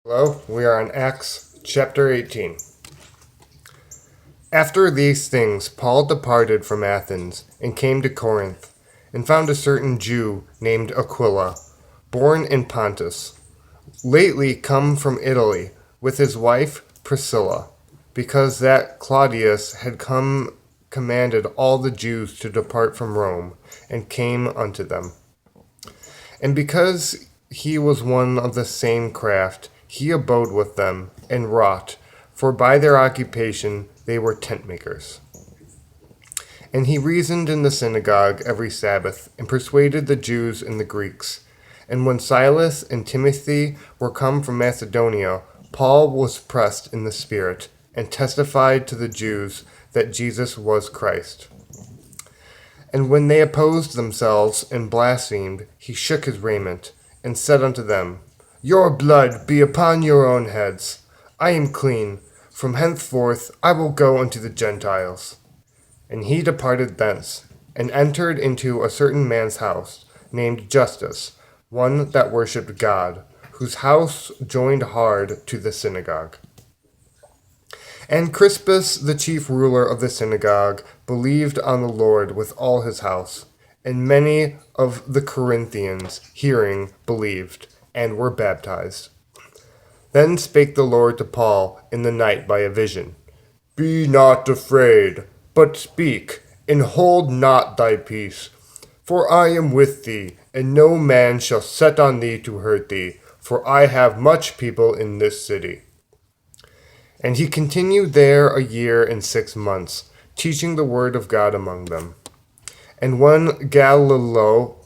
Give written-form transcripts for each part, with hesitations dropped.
Hello, we are on Acts chapter 18. After these things, Paul departed from Athens and came to Corinth, and found a certain Jew named Aquila, born in Pontus, lately come from Italy, with his wife Priscilla, because that Claudius had commanded all the Jews to depart from Rome, and came unto them. And because he was one of the same craft, he abode with them, and wrought, for by their occupation they were tent makers. And he reasoned in the synagogue every Sabbath, and persuaded the Jews and the Greeks. And when Silas and Timothy were come from Macedonia, Paul was pressed in the Spirit, and testified to the Jews that Jesus was Christ. And when they opposed themselves and blasphemed, he shook his raiment, and said unto them, Your blood be upon your own heads. I am clean. From henceforth I will go unto the Gentiles. And he departed thence, and entered into a certain man's house, named Justus, one that worshipped God, whose house joined hard to the synagogue. And Crispus, the chief ruler of the synagogue, believed on the Lord with all his house. And many of the Corinthians, hearing, believed, and were baptized. Then spake the Lord to Paul in the night by a vision, Be not afraid, but speak, and hold not thy peace. For I am with thee, and no man shall set on thee to hurt thee, for I have much people in this city. And he continued there a year and 6 months, teaching the word of God among them. And when Galileo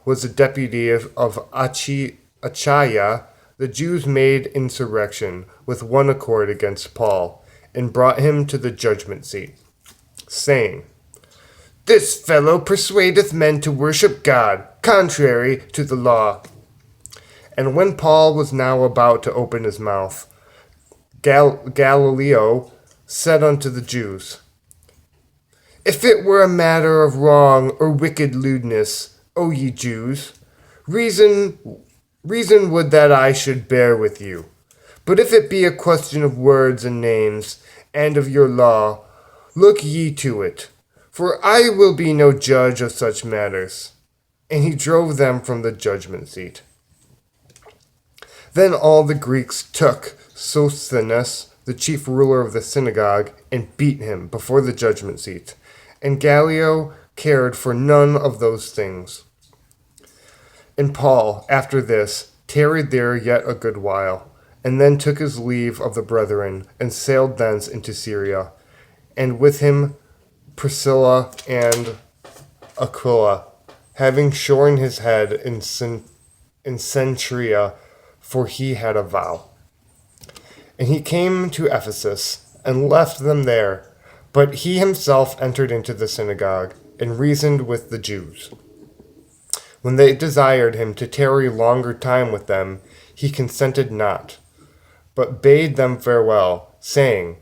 was a deputy of Achaia, the Jews made insurrection with one accord against Paul, and brought him to the judgment seat, saying, This fellow persuadeth men to worship God, contrary to the law. And when Paul was now about to open his mouth, Galileo said unto the Jews, If it were a matter of wrong or wicked lewdness, O ye Jews, reason would that I should bear with you. But if it be a question of words and names, and of your law, look ye to it, for I will be no judge of such matters. And he drove them from the judgment seat. Then all the Greeks took Sosthenes, the chief ruler of the synagogue, and beat him before the judgment seat. And Gallio cared for none of those things. And Paul, after this, tarried there yet a good while, and then took his leave of the brethren, and sailed thence into Syria, and with him Priscilla and Aquila, having shorn his head in Cenchrea, for he had a vow. And he came to Ephesus, and left them there, but he himself entered into the synagogue, and reasoned with the Jews. When they desired him to tarry longer time with them, he consented not, but bade them farewell, saying,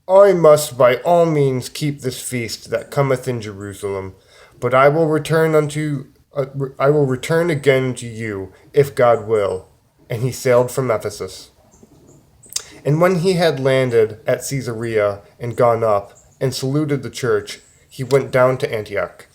I must by all means keep this feast that cometh in Jerusalem, but I will return again unto you, if God will. And he sailed from Ephesus. And when he had landed at Caesarea and gone up, and saluted the church, he went down to Antioch.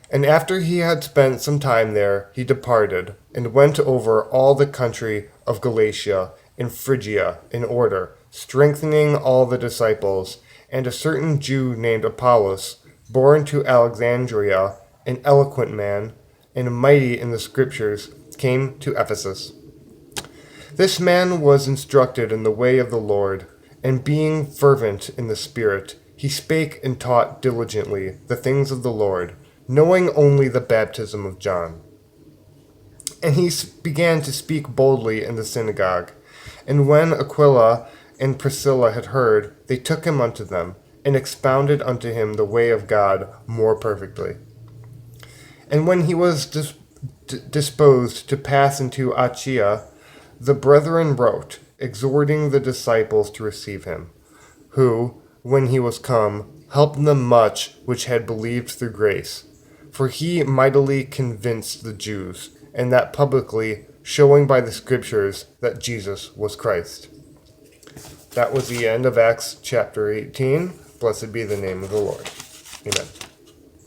And after he had spent some time there, he departed, and went over all the country of Galatia and Phrygia in order, strengthening all the disciples. And a certain Jew named Apollos, born to Alexandria, an eloquent man, and mighty in the Scriptures, came to Ephesus. This man was instructed in the way of the Lord, and being fervent in the Spirit, he spake and taught diligently the things of the Lord, knowing only the baptism of John. And he began to speak boldly in the synagogue. And when Aquila and Priscilla had heard, they took him unto them, and expounded unto him the way of God more perfectly. And when he was disposed to pass into Achaia, the brethren wrote, exhorting the disciples to receive him, who, when he was come, helped them much which had believed through grace. For he mightily convinced the Jews, and that publicly showing by the scriptures that Jesus was Christ. That was the end of Acts chapter 18. Blessed be the name of the Lord. Amen.